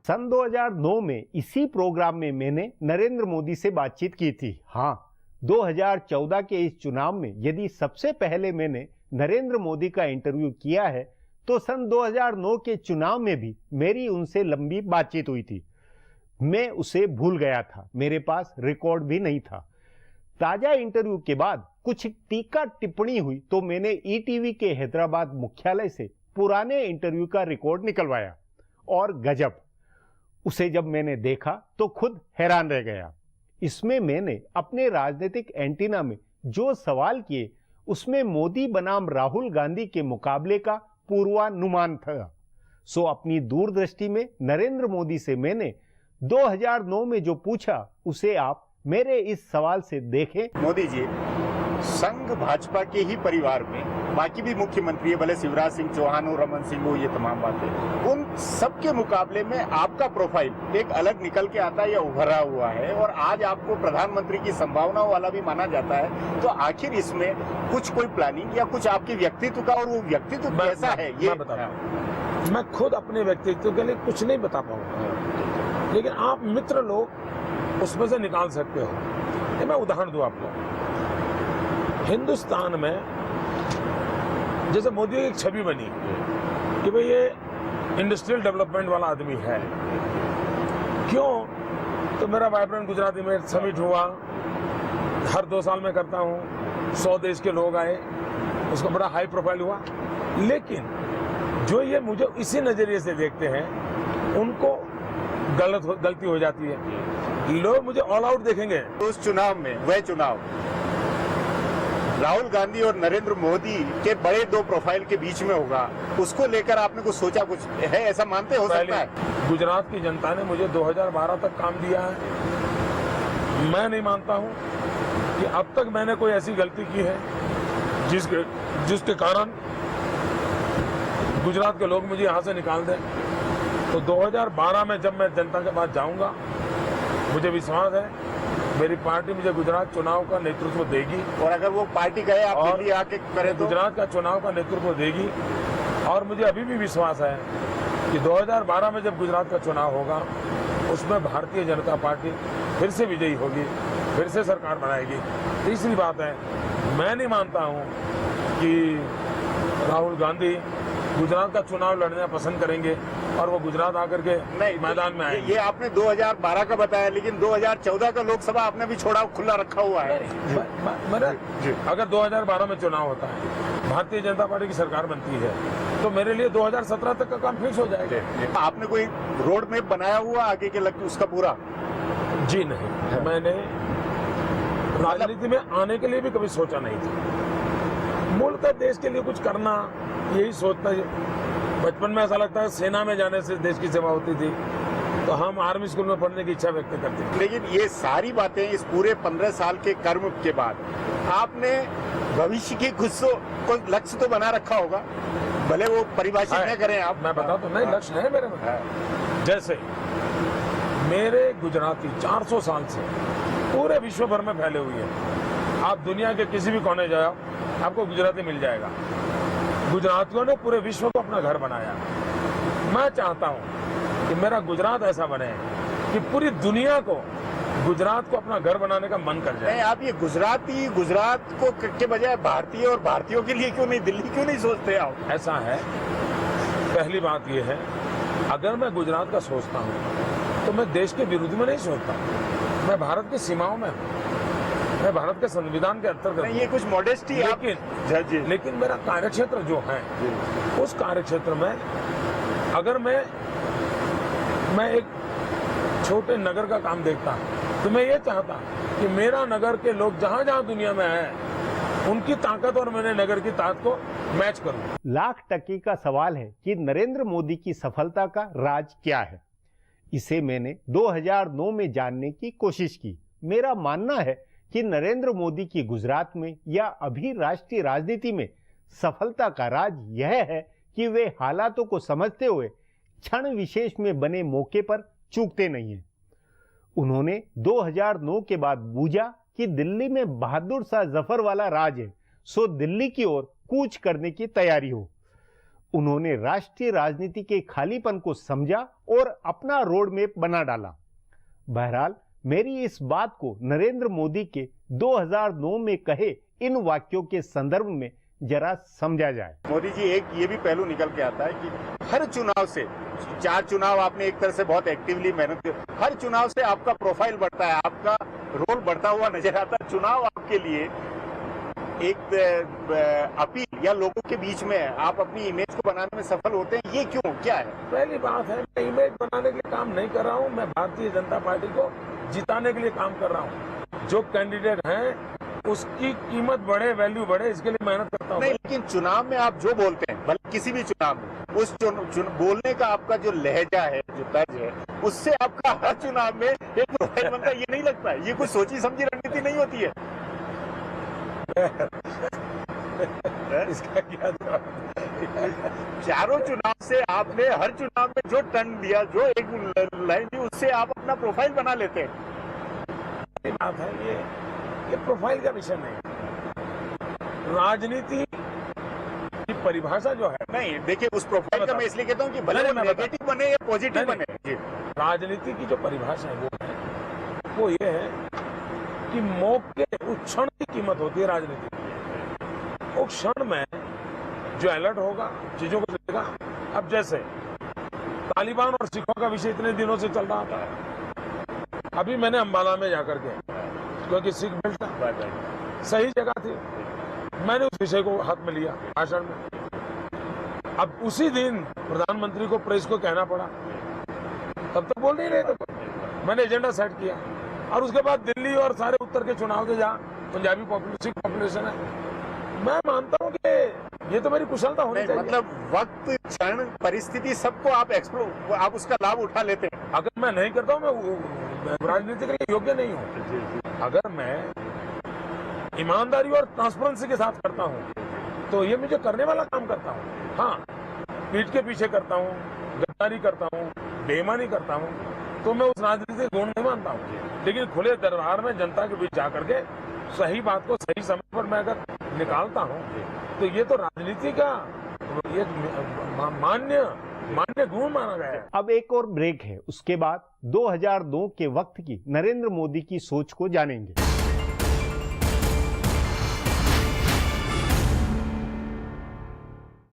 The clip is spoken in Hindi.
सन 2009 में इसी प्रोग्राम में मैंने नरेंद्र मोदी से बातचीत की थी। हाँ, 2014 के इस चुनाव में यदि सबसे पहले मैंने नरेंद्र मोदी का इंटरव्यू किया है तो सन 2009 के चुनाव में भी मेरी उनसे लंबी बातचीत हुई थी। मैं उसे भूल गया था, मेरे पास रिकॉर्ड भी नहीं था। ताजा इंटरव्यू के बाद कुछ टीका टिप्पणी हुई तो मैंने ईटीवी के हैदराबाद मुख्यालय से पुराने इंटरव्यू का रिकॉर्ड निकलवाया और गजब, उसे जब मैंने देखा तो खुद हैरान रह गया। इसमें मैंने अपने राजनीतिक एंटीना में जो सवाल किए उसमें मोदी बनाम राहुल गांधी के मुकाबले का पूर्वानुमान था। सो अपनी दूरदृष्टि में नरेंद्र मोदी से मैंने 2009 में जो पूछा उसे आप मेरे इस सवाल से देखें। मोदी जी, संघ भाजपा के ही परिवार में बाकी भी मुख्यमंत्री है, भले शिवराज सिंह चौहान हो, रमन सिंह हो, ये तमाम बातें, उन सबके मुकाबले में आपका प्रोफाइल एक अलग निकल के आता है या उभरा हुआ है और आज आपको प्रधानमंत्री की संभावनाओं वाला भी माना जाता है। तो आखिर इसमें कुछ कोई प्लानिंग या कुछ आपके व्यक्तित्व का, और वो व्यक्तित्व कैसा है ये मैं बता। मैं खुद अपने व्यक्तित्व के लिए कुछ नहीं बता पाऊंगा, लेकिन आप मित्र लोग उसमें से निकाल सकते हो। ये मैं उदाहरण दूं आपको। हिंदुस्तान में जैसे मोदी की एक छवि बनी कि भाई ये इंडस्ट्रियल डेवलपमेंट वाला आदमी है। क्यों? तो मेरा वाइब्रेंट गुजराती में समिट हुआ, हर 2 साल में करता हूँ, 100 देश के लोग आए, उसका बड़ा हाई प्रोफाइल हुआ। लेकिन जो ये मुझे इसी नजरिए से देखते हैं उनको गलती हो जाती है। लोग मुझे ऑल आउट देखेंगे। उस चुनाव में, वह चुनाव राहुल गांधी और नरेंद्र मोदी के बड़े 2 प्रोफाइल के बीच में होगा, उसको लेकर आपने कुछ सोचा, कुछ है ऐसा मानते हो सकता है? गुजरात की जनता ने मुझे 2012 तक काम दिया है। मैं नहीं मानता हूं कि अब तक मैंने कोई ऐसी गलती की है जिसके कारण गुजरात के लोग मुझे यहां से निकाल दें। तो 2012 में जब मैं जनता के पास जाऊंगा, मुझे विश्वास है मेरी पार्टी मुझे गुजरात चुनाव का नेतृत्व देगी। और अगर वो पार्टी कहे आप दिल्ली आके करें तो गुजरात का चुनाव का नेतृत्व देगी। और मुझे अभी भी विश्वास है कि 2012 में जब गुजरात का चुनाव होगा उसमें भारतीय जनता पार्टी फिर से विजयी होगी, फिर से सरकार बनाएगी। तीसरी बात है, मैं नहीं मानता हूँ कि राहुल गांधी गुजरात का चुनाव लड़ना पसंद करेंगे और वो गुजरात आकर के मैदान में आएंगे। ये आपने 2012 का बताया, लेकिन 2014 का लोकसभा आपने भी छोड़ा खुला रखा हुआ है। अगर 2012 में चुनाव होता है, भारतीय जनता पार्टी की सरकार बनती है, तो मेरे लिए 2017 तक का काम फिक्स हो जाएगा। आपने कोई रोड मैप बनाया हुआ आगे के लग उसका पूरा? जी नहीं, मैंने राजनीति में आने के लिए भी कभी सोचा नहीं था। मूलतः देश के लिए कुछ करना यही सोचता है। बचपन में ऐसा लगता है सेना में जाने से देश की सेवा होती थी, तो हम आर्मी स्कूल में पढ़ने की इच्छा व्यक्त करते थे। लेकिन ये सारी बातें इस पूरे 15 साल के कर्म के बाद आपने भविष्य की कुछ कोई लक्ष्य तो बना रखा होगा, भले वो परिभाषित न करें आप। मैं बता तो नहीं, लक्ष्य है मेरे में। जैसे मेरे गुजराती 400 साल से पूरे विश्व भर में फैले हुए हैं। आप दुनिया के किसी भी कोने जाओ, आपको गुजराती मिल जाएगा। गुजरातियों ने पूरे विश्व को अपना घर बनाया। मैं चाहता हूं कि मेरा गुजरात ऐसा बने कि पूरी दुनिया को गुजरात को अपना घर बनाने का मन कर जाए। नहीं, आप ये गुजरात को के बजाय भारतीय और भारतीयों के लिए क्यों नहीं, दिल्ली क्यों नहीं सोचते आप? ऐसा है, पहली बात यह है, अगर मैं गुजरात का सोचता हूं तो मैं देश के विरुद्ध में नहीं सोचता। मैं भारत की सीमाओं में हूं, मैं भारत के संविधान के अंतर्गत। ये कुछ मॉडेस्टी, लेकिन मेरा कार्यक्षेत्र जो है, उस कार्यक्षेत्र में अगर मैं एक छोटे नगर का काम देखता हूं तो मैं ये चाहता कि मेरा नगर के लोग जहां जहां दुनिया में हैं उनकी ताकत और मेरे नगर की ताकत को मैच करूं। लाख टकी का सवाल है कि नरेंद्र मोदी की सफलता का राज क्या है। इसे मैंने 2009 में जानने की कोशिश की। मेरा मानना है कि नरेंद्र मोदी की गुजरात में या अभी राष्ट्रीय राजनीति में सफलता का राज यह है कि वे हालातों को समझते हुए क्षण विशेष में बने मौके पर चूकते नहीं हैं। उन्होंने 2009 के बाद बूझा कि दिल्ली में बहादुर शाह जफर वाला राज है, सो दिल्ली की ओर कूच करने की तैयारी हो। उन्होंने राष्ट्रीय राजनीति के खालीपन को समझा और अपना रोड मैप बना डाला। बहरहाल मेरी इस बात को नरेंद्र मोदी के 2009 में कहे इन वाक्यों के संदर्भ में जरा समझा जाए। मोदी जी, एक ये भी पहलू निकल के आता है कि हर चुनाव से, 4 चुनाव आपने एक तरह से बहुत एक्टिवली मेहनत की, हर चुनाव से आपका प्रोफाइल बढ़ता है, आपका रोल बढ़ता हुआ नजर आता है। चुनाव आपके लिए एक अपील या लोगों के बीच में आप अपनी इमेज को बनाने में सफल होते हैं, ये क्यों, क्या है? पहली बात है, मैं इमेज बनाने के लिए काम नहीं कर रहा हूँ, मैं भारतीय जनता पार्टी को जिताने के लिए काम कर रहा हूँ। जो कैंडिडेट हैं उसकी कीमत बढ़े, वैल्यू बढ़े, इसके लिए मेहनत करता हूँ। नहीं, लेकिन चुनाव में आप जो बोलते हैं, भले किसी भी चुनाव में, उस बोलने का आपका जो लहजा है, जो तर्ज है, उससे आपका हर चुनाव में एक प्रोफाइल बनता है। ये नहीं लगता है ये कुछ सोची समझी रणनीति नहीं होती है? इसका क्या जवाब? चारों चुनाव से आपने हर चुनाव में जो टर्न दिया, जो एक लाइन दी, उससे आप अपना प्रोफाइल बना लेते हैं। बात है ये प्रोफाइल का विषय नहीं। राजनीति की परिभाषा जो है, नहीं, देखिए, उस प्रोफाइल का मैं इसलिए कहता हूँ कि भले वो नेगेटिव बने या पॉजिटिव बने। राजनीति की जो परिभाषा है वो ये है कि मौके उस क्षण की कीमत होती है राजनीति की। उस क्षण में जो अलर्ट होगा, चीजों को देखेगा। अब जैसे तालिबान और सिखों का विषय इतने दिनों से चल रहा था, अभी मैंने अंबाला में जाकर के, क्योंकि सिख बेल्ट सही जगह थी, मैंने उस विषय को हाथ में लिया भाषण में। अब उसी दिन प्रधानमंत्री को, प्रेस को कहना पड़ा, तब तक बोल नहीं रहे थे। मैंने एजेंडा सेट किया और उसके बाद दिल्ली और सारे उत्तर के चुनाव के जहाँ पंजाबी सिख पॉपुलेशन है, मैं मानता हूँ कि ये तो मेरी कुशलता होनी चाहिए। मतलब वक्त, क्षण, परिस्थिति, सबको आप उसका लाभ उठा लेते हैं। अगर मैं नहीं करता हूँ, मैं राजनीति के लिए योग्य नहीं हूँ। अगर मैं ईमानदारी और ट्रांसपेरेंसी के साथ करता हूँ तो ये मुझे करने वाला काम करता हूँ। हाँ, पीठ के पीछे करता हूँ, गद्दारी करता हूँ, बेईमानी करता हूँ, तो मैं उस राजनीतिक गुण नहीं मानता हूँ। लेकिन खुले दरबार में जनता के बीच जाकर के सही बात को सही समय पर मैं अगर निकालता हूँ तो ये तो राजनीति का एक मान्य गुण माना गया है। अब एक और ब्रेक है, उसके बाद 2002 के वक्त की नरेंद्र मोदी की सोच को जानेंगे।